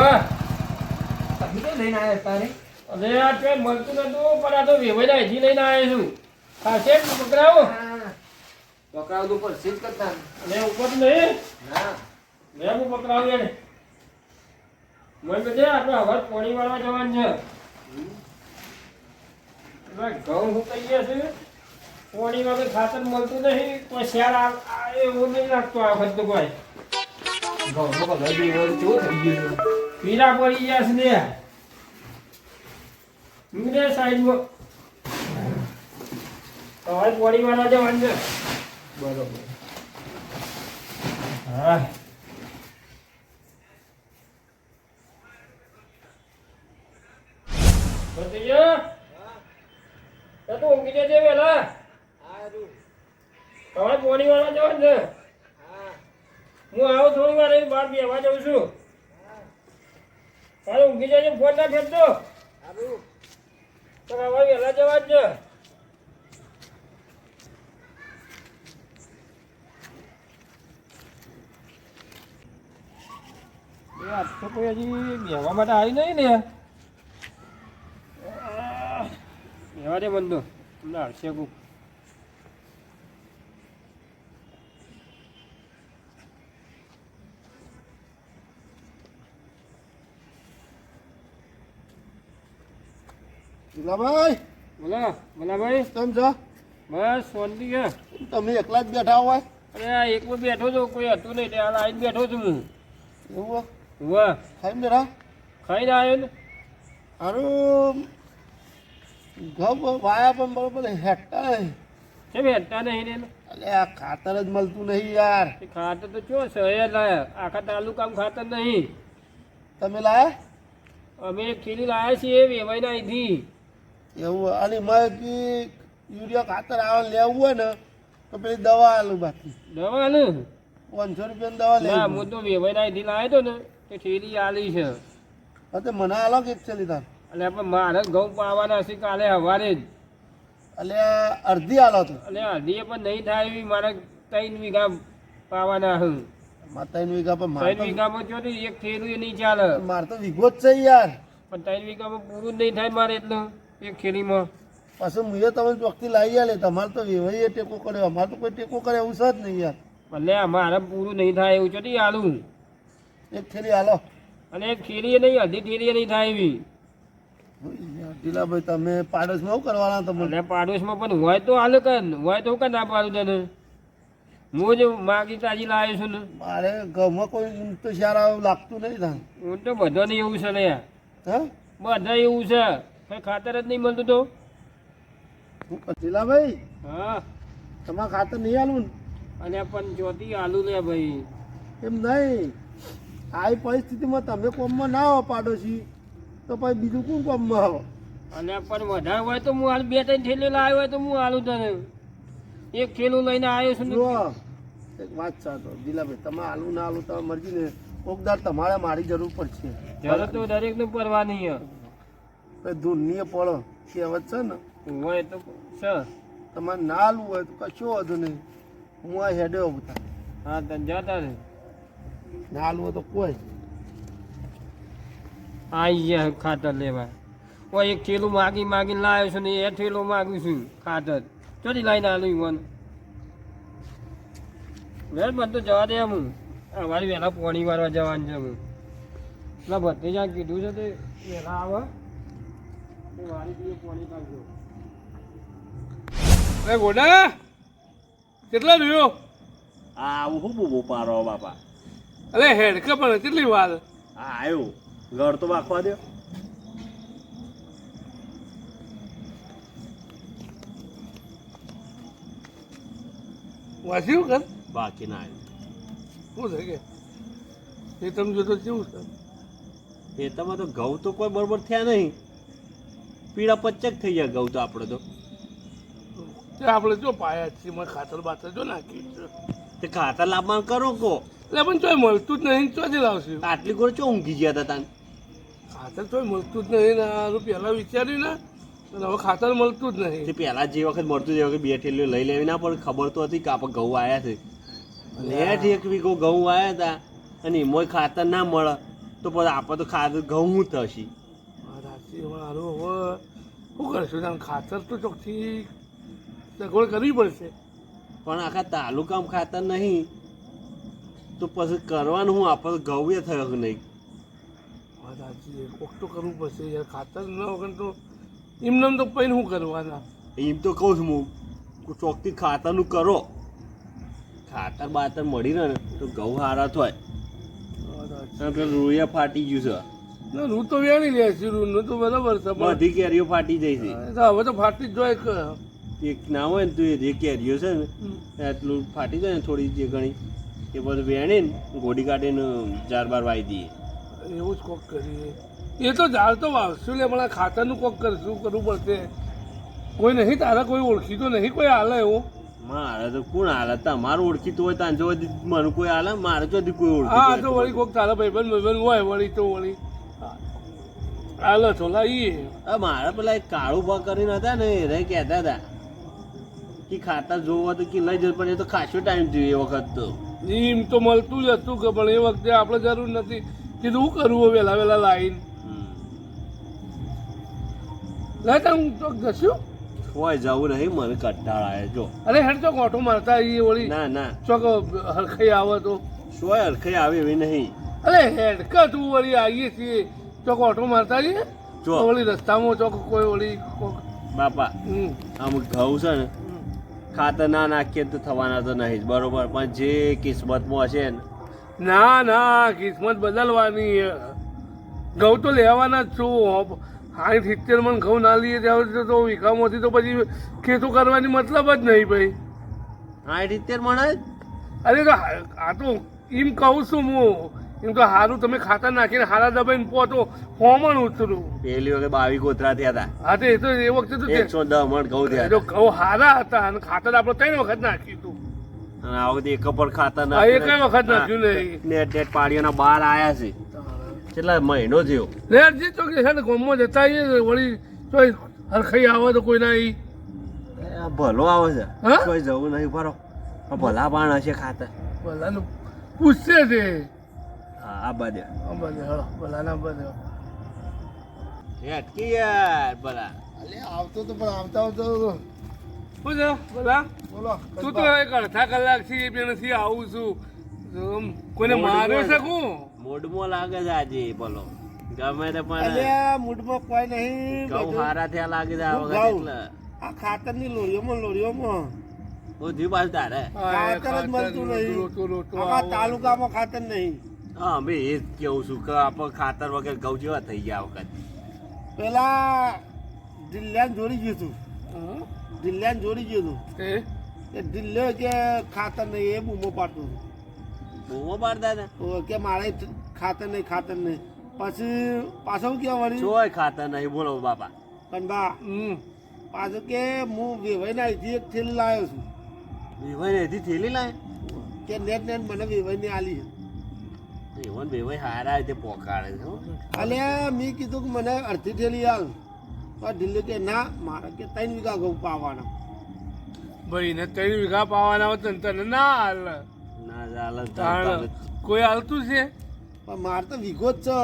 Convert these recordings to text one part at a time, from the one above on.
હા તમે લઈને આવ્યા તારે અરે આ ટ્રેન મળતું નતું પણ આ તો વેવાઈ અહીંથી લઈને આવ્યો છું ખાસે પકડાવો પકડાવતું પણ સીધ કરતા અને ઉપર નહીં ના મેં હું પકડાવું એને મને બધે આપણે હવે પાણી વાળવા જવાનું છે ઘઉં હું કહીએ છે પાણી વગર ખાતર મળતું નહીં કોઈ શિયાળ એવું નહીં લાગતું આ વખત તો કોઈ ઘઉંનો કલર બી એવો કેવો થઈ ગયો પીરા પડી ગયા છે ને મીરે સાઈડમાં હવે પાણી વાળવા જવાનું છે બરોબર હા ભત્રીજા તો ઊંઘી જજે વેલા સારું તમારે પાણી વાળવા જવાનું છે હું આવું થોડી વાર રહીને બહાર બેસવા જાઉં છું તારે ઊંઘી જજે ફોન ના ફેંકજો સારું તો હવે વહેલા જવા જ છે આજ તો કોઈ હજી બેહવા માટે આવી નહીં ને બેહવા દે બંધો તમને હશે કું જીલાભાઈ બોલા બોલા ભાઈ કેમ છો બસ શાંતિ છે તમે એકલા જ બેઠા હોય અરે આ એકલો બેઠો છું કોઈ હતું નહીં ત્યાં આવીને બેઠો છું હું એવું વાહ ખાઈ બેઠા ખાઈને આવ્યો ને સારું ઘઉં વાયા પણ બરોબર હેઠતા નહીં કેમ હેઠતા નહીં ને અલે આ ખાતર જ મળતું નહીં યાર એ ખાતર તો ચો શહેર લાયા આખા તાલુકામાં ખાતર નહીં તમે લાયા અમે એક થેલી લાયા છીએ વેવાઈને અહીંથી એવું અને મેં કે યુરિયા ખાતર આવે લેવું હોય ને તો પેલી દવા આલું બાકી દવા ને 500 રૂપિયાની દવા ના લેવું હું તો વેવાઈને અહીંથી લાવ્યો હતો ને તે થેલી આલી છે તો મને આલો કે છે લીધા એટલે આપણે મારે ઘઉં પાવાના હશે કાલે સવારે જ એટલે અડધી આલો તો એટલે અઢીએ પણ નહીં થાય એવી મારે 3 વીઘા પાવાના હું મારે 3 વીઘા પર 3 વીઘામાં જો ને એક થેલું એ નહીં ચાલે મારે તો વીઘો જ છે યાર પણ 3 વીઘામાં પૂરું જ નહીં થાય મારે એટલું એક થેલીમાં પાછું મુએ તમે ચોકથી લાવી આલે તમારે તો વેવાઈએ ટેકો કર્યો અમારે તો કોઈ ટેકો કરે એવું છે જ નહીં યાર એટલે મારે પૂરું નહીં થાય એવું ચોથી આલું એક થેલી હાલો અને એક થેલી નહીં અડધી થેલી નહીં થાય એવી ઢીલાભાઈ તમે પાડોશમાં શું કરવાના તમે અને પાડોશમાં પણ હોય તો હાલ કર હોય તો કર ના પાડું તને હું જ માગી તાજી લાવ્યો છું ને મારે ઘઉંમાં કોઈ ઊંઘ તો સારા એવું લાગતું નહીં થાય હું તો બધાને એવું છે ને હા બધા એવું છે કઈ ખાતર જ નહીં મળતું તો ઢીલાભાઈ હા તમારે ખાતર નહીં આલું અને પણ ચોથી આલુ લે ભાઈ એમ નહીં આવી પરિસ્થિતિમાં તમે કોમમાં ના આવો પાડોશી તો પછી બીજું કોણ કોમમાં આવો અને પણ વધારે હોય તો હું હાલ 2-3 થેલી લાવ્યો હોય તો હું આલું તને એક થેલું લઈને આવ્યો છું ને જુઓ એક વાત સાચો ઢીલાભાઈ તમે આલુ ના આલુ તમે મરજી ને કોકદાર તમારે મારી જરૂર પડશે જરૂર તો દરેકને પરવાની છે ધૂનની પડો કહેવત છે ને હોય તો છે તમારે ના આલવું હોય તો કશો વાંધો નહીં હું આ હેડે ઉભા હા તને જતા ને ના આલવું હોય તો કોઈ આવી ગયા ખાતર લેવા કોઈ એક થેલું માગીને લાવ્યો છું ને એ થેલું માગું છું ખાતર ચોથી લાઈને આલું મને વેલ બધું જવા દે હું અમારી વહેલા પોણી વારવા જવાનું છે હું એટલે ભત્રીજા કીધું છે તે વહેલા આવે તે વારી દીએ પોણી કાઢજો અરે ગોડા કેટલા રહ્યો આવું હું બહુ પારો બાપા અરે હેડકે પણ કેટલી વાર હા આવ્યો ઘર તો વાખવા દો વાંચ્યું કર બાકી ના આવ્યું શું છે કે એ તમે જોતો કેવું છે ખેતરમાં તો ઘઉં તો કોઈ બરોબર થયા નહીં પીળા પચ્ચક થઈ ગયા ઘઉં તો આપણે તો તે આપણે જો પાયા છીએ મને ખાતર બાતર જો નાખી છે તે ખાતર લાવવાનું કરો કો એટલે પણ ચોય મળતું જ નહીં ચોથી લાવશે આટલી ગોળ ચો ઊંઘી ગયા હતા તાન ખાતર ચોય મળતું જ નહીં ને આનું પહેલાં વિચાર્યું ને અને હવે ખાતર મળતું જ નહીં તે પહેલા જે વખત મળતું જે વખત 2 થેલીઓ લઈ લેવી ના પણ ખબર તો હતી કે આપણે ઘઉં આવ્યા છે લેટ 1 વીઘો ઘઉં આવ્યા હતા અને એમાંય ખાતર ના મળે તો પછી આપણે તો ખાતર ઘઉં શું થશે? રાશિ મારું હવે શું કરશું તાન ખાતર તો ચોખ્ખી સગવડ કરવી પડશે. પણ આખા તાલુકામાં ખાતર નહીં તો પછી કરવાનું હું? આપણે ઘઉં એ થયો કે નહીં? રાશિ કોક તો કરવું પડશે યાર. ખાતર ન વગર તો એમને તો પૈને શું કરવાના? એમ તો કહું છું હું ચોકથી ખાતરનું કરો. ખાતર બાતર મળી રહે ને તો ઘઉં સારા થાય. પેલું રૂયા ફાટી ગયું છે, ના રૂ તો વેણી લે છે, રૂનું તો બરાબર છે પણ બધી કેરીઓ ફાટી જાય છે. હવે તો ફાટી જ જોઈએ કે એક ના હોય ને તો એ જે કેરીઓ છે ને એટલું ફાટી જાય ને થોડી જે ઘણી એ બધું વેણીને ગોડી કાઢીને 4-12 વાવી દઈએ. એવું જ કોક કરીએ. એ તો ઝાડ તો વાવશું લે, પણ આ ખાતરનું કોક કરશું, કરવું પડશે. કોઈ નહીં તારા કોઈ ઓળખી તો નહીં કોઈ હાલે એવું? મારે તો કોણ હાલે? તમારું ઓળખીતું હોય ત્યાં જો મને કોઈ હાલે, મારે તો કોઈ ઓળખી. હા તો વળી કોક તારા ભાઈબંધ હોય વળી તો વળી હાલે તો લાવીએ. મારે પેલા એક કાળું ભા કરીને હતા ને એ કહેતા હતા કે ખાતર જોવા તો કે લઈ જવું, પણ એ તો ખાસો ટાઈમ થયો એ વખત તો. એમ તો મળતું જ હતું કે પણ એ વખતે આપણે જરૂર નથી. કીધું શું કરવું વહેલા વહેલા લાવીને લેતા હું તો જશું. હોય જવું નહીં, મને કંટાળ આવે જો. અરે હેડ ચોક ઓટો મારતા આવીએ વળી. ના ના ચોક હરખાઈ આવે તો સોય અરખાઈ આવે એવી નહીં. અરે હેડ કે તું વળી આવીએ છીએ ચોક ઓટો મારતા આવીએ જો વળી રસ્તામાં ચોક કોઈ વળી કોક બાપા આમ ઘઉં છે ને ખાતર ના નાખીએ તો થવાના તો નહીં જ, બરોબર, પણ જે કિસ્મતમાં હશે ને. ના ના કિસ્મત બદલવાની. ઘઉં તો લેવાના જ છું. 60-70 મણ ઘઉં ના લઈએ ત્યાં તો વીઘામાંથી તો પછી ખેતો કરવાની મતલબ જ નહીં ભાઈ. 70 મળે જ. અરે તો આ તો એમ કહું છું હું, એમ તો સારું તમે ખાતર નાખીને હારા દબાઈને પહોંચો હોમણ ઉતરું. પેલી વખતે 22 કોતરા થયા હતા, હા તો એ તો એ વખતે તો 110 મણ ઘઉં થયા તો હતા. ઘઉં હારા હતા અને ખાતર આપણે 3 વખત નાખ્યું હતું. અને આ વખતે એક પર ખાતર હા એ કઈ વખત નાખ્યું નહીં. નેટ પાડીઓના 12 આયા છે. કેટલા મહિનો થયો? લેરજી તો કે છે ને ગામમાં જતા આવીએ વળી ચોઈ હરખાઈ આવે તો કોઈ ના ઈ ભલો આવે છે, હા? કોઈ જવું નહીં ભરો. પણ ભલા પાણ હશે ખાતર. ભલાનું પૂછશે છે. હા આ બધે બધે હળો ભલાના બધે અટકી યાર ભલા. અલે આવતો તો પણ આવતા આવતો શું છે ભલા? બોલો તું તો એક અડધા કલાકથી પેલેથી આવું છું. કોઈને માર્યો છે કું? મૂડમાં લાગે છે આજે ભલો. ગમે તે પણ અલ્યા મૂડમાં કોઈ નહીં. ઘઉં હારા થયા લાગે છે આ વખત. ઘઉં. એટલે આ ખાતરની લોરીઓમાં બધી બાજુ તારે. ખાતર જ મળતું નહીં. આખા તાલુકામાં ખાતર નહીં. હા અમે એ જ કેવું છું કે આપણે ખાતર વગર ઘઉં જેવા થઈ ગયા આ વખત. પેલા દિલ્યાને જોડી ગયું હતું. દિલ્યાને જોડી ગયું હતું. એ દિલ્યો કે ખાતર નહીં, એ બૂમો પાડતું હતું. બૂમો પાડતા હતા. તો કે મારે ખાતર નહીં, ખાતર નહીં. પછી પાછું કેવા વળી ચોય ખાતર નહીં બોલો બાપા. પણ બા પાછું કે હું વેવાઈને અહીંથી એક થેલી લાવ્યો છું. વેવાઈ એથી થેલી લાય. કે નેટ મને વેવાઈને આલી. એવન વેવાઈ હારા રીતે પોકાડે છે હો. અલ્યા મેં કીધું કે મને અડધી થેલી આલ. તો ઢીલું કે ના મારે કે 3 વીઘા ઘઉં પાવાના. ભાઈ ને 3 વીઘા પાવાના હોય તો તને ના હાલ. ના ચાલે તાણ કોઈ હાલતું છે? પણ મારે તો વીઘો જ છે.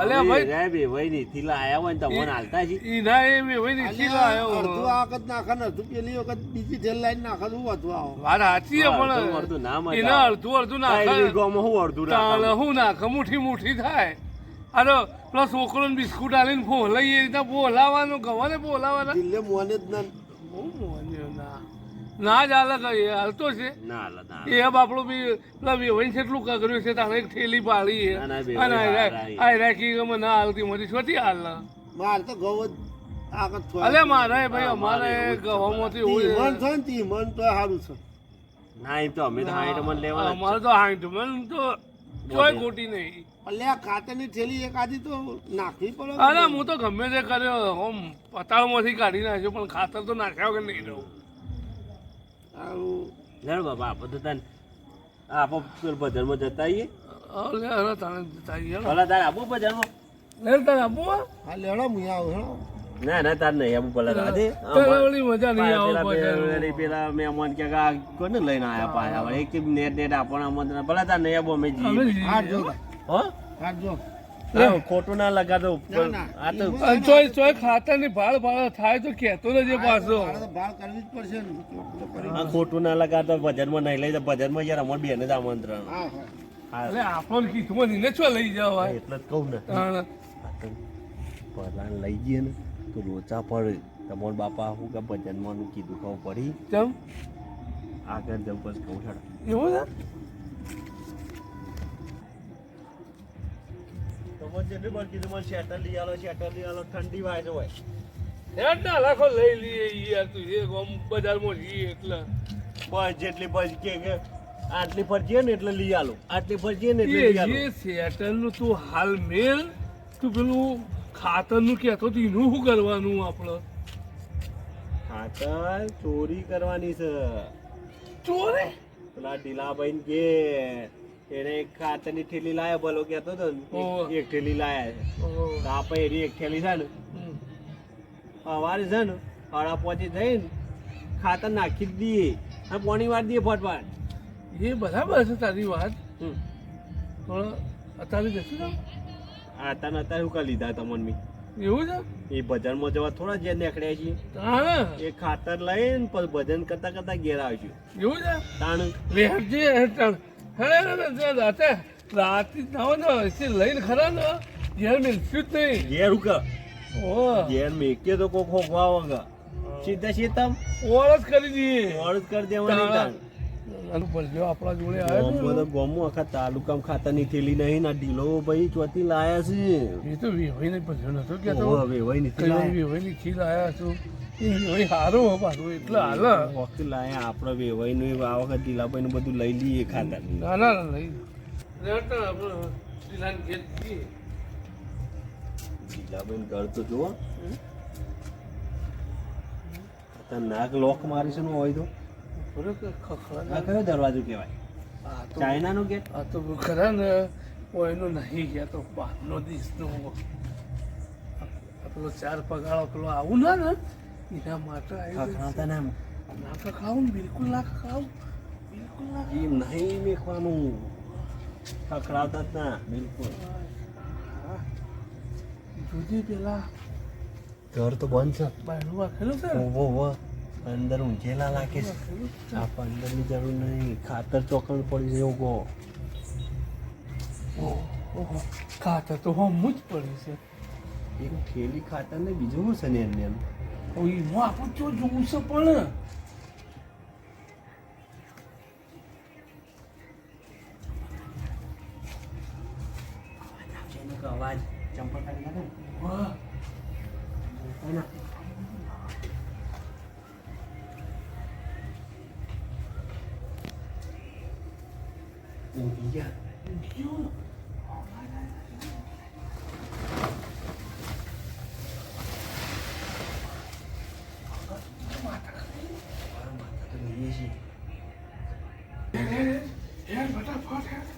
અલ્યા ભાઈ વેવાઈ નીથી લાયા હોય ને તમને હાલતા છે. ઈના એ વેવાઈ નીચી અલ્યા, લાયો. અડધું આ વખત નાખે ને અડધું પેલી વખત બીજી થેલી લાઈને નાખે તો વધુ આવો. વાત સાચી છે અડધું પણ ના મજા એના આવે. અડધું ત્રણ નાખે વીઘામાં હું અડધું તાણ નાખવાનું? શું નાખે મુઠ્ઠી થાય. અરે પેલો છોકરોને બિસ્કુટ આલીને ફોલાઈએ એ રીતના ફોલાવાનું ગવાને ફોલાવાના. દિલ્હી મોને જ ના. બહુ મોન્યો ના ના જ હાલે કઈ હાલતો છે. ના હાલે, ના હાલે. એ બાપડો બી પેલા વેવાઈને કેટલું કગર્યું છે તાણે એક થેલી પાડી છે. ના, ના, બે અને હારા આ રાખી ગમે ના હાલતી મળી છોથી હાલ. મારે તો ઘઉં જ આ વખત થોડા. અલે મારે ભાઈ હા, અમારે મારે એવું જ છે. ગવામાંથી તીમણ હોય છે ને તીમણ તો સારું છે. ના એમ તો અમે તો 60 મણ લેવાના જ અમારે તો 60 મણ તો કોઈ ખોટી નહીં. અલ્યા ખાતરની થેલી એક આધી તો નાખવી પડે. અરે હું તો ગમે તે કર્યો આમ પતાળમાંથી કાઢી નાખ્યો પણ ખાતર તો નાખ્યા વગર નહીં રહું. સારું. છે. લેડ બાપા આપણે તો તને આપણે બજારમાં જતા આવીએ. લે હવે તને તારી હેલો. ભલા તારે આપવું બજારમાં? લે તને આપું હો? હા લેડો હું આવું હેડો. ના ના તાર નહીં આપવું ભલા રાધે. તને ઓલી મજા નહીં આવે પેલા મહેમાન કે આ કોને લઈને આયા પાછા વળી? એક નેટ આપણને આમંત્રણ. ભલા તાર નહીં આપવું અમે અમે જઈએ. હાથ જો હો હાથ જો. હા, ખોટું ના લગાડો ના, ના. આ તો એમાં- ચોય ખાતર ની ભાળ થાય તો કહેતો રહેજે પાછો મારે તો ભાળ કરવી જ પડશે ને તો કરી- આ ખોટું ના લગાડતો ભજનમાં નહીં લઈ જાય ભજનમાં યાર અમાર બેને જ આમંત્રણ હા હા હા એટલે આપણને કીધું ને છો લઈ જવા એટલે જ કહું ને હા. ભલાને લઈ જઈએ ને તો લોચા પડે તમારા બાપા હું કે ભજનમાં નું કીધું કહું પડી કેમ આગળ જવું બસ કહું છાડ એવું છે તમારે જેટલી વાર કીધું મને શેટર લઈ આલો ઠંડી વાય હોય હેડ ના લાખો લઈ લઈએ યાર તું એ ગમ બજારમાં જઈએ એટલે બસ જેટલી બસ કે આટલી પર જઈએ ને એટલે લઈ આલો આટલી પર જઈએ ને એટલે લઈ આલો એ સેટલ નું તું હાલ મેલ તું પેલું ખાતર નું કહેતો તો એનું શું કરવાનું આપણે ખાતર ચોરી કરવાની છે ચોરે પેલા ઢીલાભાઈ ને કે એને એક ખાતરની થેલી લાયા બોલો કહેતો હતો ને ઓહો. એક થેલી લાયા છે તો આપણે એની એક થેલી છે ને સવારે છે ને હળા પહોંચી જઈને ખાતર નાખી જ દઈએ અને પોણી વાર દઈએ ફટફટ એ બરાબર છે તારી વાત હમ. પણ અત્યારે જશું ને અત્યારે શું કરી લીધા તમને એવું છે એ ભજનમાં જવા થોડા જે નીકળ્યા છીએ હા એ ખાતર લઈને પછી ભજન કરતા કરતા ઘેર આવશું એવું છે તાણ વેરજે રાતે રાતે ના હોય ને એથી લઈને ખરા ને ઘેર મિલશું જ નહીં ઘેર ઉકા ઓ ઘેર મેકે તો કોક હોકવા વગર સીધા સીધા ઓળખ કરી દઈએ ઓળ જ કરી દેવાની તાણ આનું ભલ્યો આપણા જોડે આવ્યો બધો ગોમો આખા તાલુકામાં ખાતરની થેલી નહીં ના ઢીલો ભાઈ ચોથી લાયા છે એ તો વેવાઈ ને ભલ્યો નતો કેતો ઓહો, વેવાઈ નથી લાયા. વેવાઈ ની ખીલ આવ્યા છું એ વેવાઈ સારો હો પાછું એટલે હાલ વખતે લાયા આપણે વેવાઈ નું આ વખત ઢીલાભાઈ નું બધું લઈ લઈએ ખાતર ના ના ના લઈ લેતા આપણે ઢીલાને ઘેર જઈએ. ઢીલાભાઈ ઘર તો જુઓ નાક લોક મારી છે ને હોય તો બરોબર ખખડા આ કયો દરવાજો કહેવાય આ તો ચાઇના નો ગેટ આ તો ખરા ને એનો નહીં ગયા તો બહારનો દેશનો પેલો ચાર પગાળો પેલો આવું ના ને એના માટે ખખડાતા ના ના તો ખાવું ને બિલકુલ ના ખાવું બિલકુલ ના એ નહીં મેખવાનું ખખડાવતા જ ના બિલકુલ જોજે પેલા ઘર તો બંધ છે બહારનું વાખેલું છે ને? ઓહો અંદર ઊંઘેલા લાગે છે વાખેલું છે. આ પંદરની જરૂર નહીં ખાતર ચોકણ પડી છે એવું કહો ઓહો ખાતર તો હમું જ પડી છે એક થેલી ખાતર ને બીજું શું છે ને એમને એમ ઓય હું આપણું જો જોવું છે પણ અવાજ ચંપલ કાઢી નાખે વાહ ને ઊંઘી ગયા ગયો તો લઈએ છીએ હેડ ફટાફટ હેડ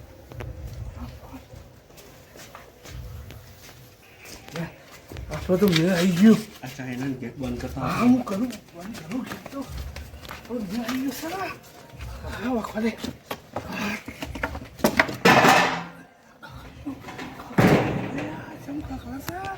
આપણો તો મેળ આવી ગયો અચ્છા એના ગેટ બંધ કરતા હા હું કરું બંધ કરું કીધું આપણો મેળ આવી ગયો સરા હા વાખવા દે ચમકા ખરા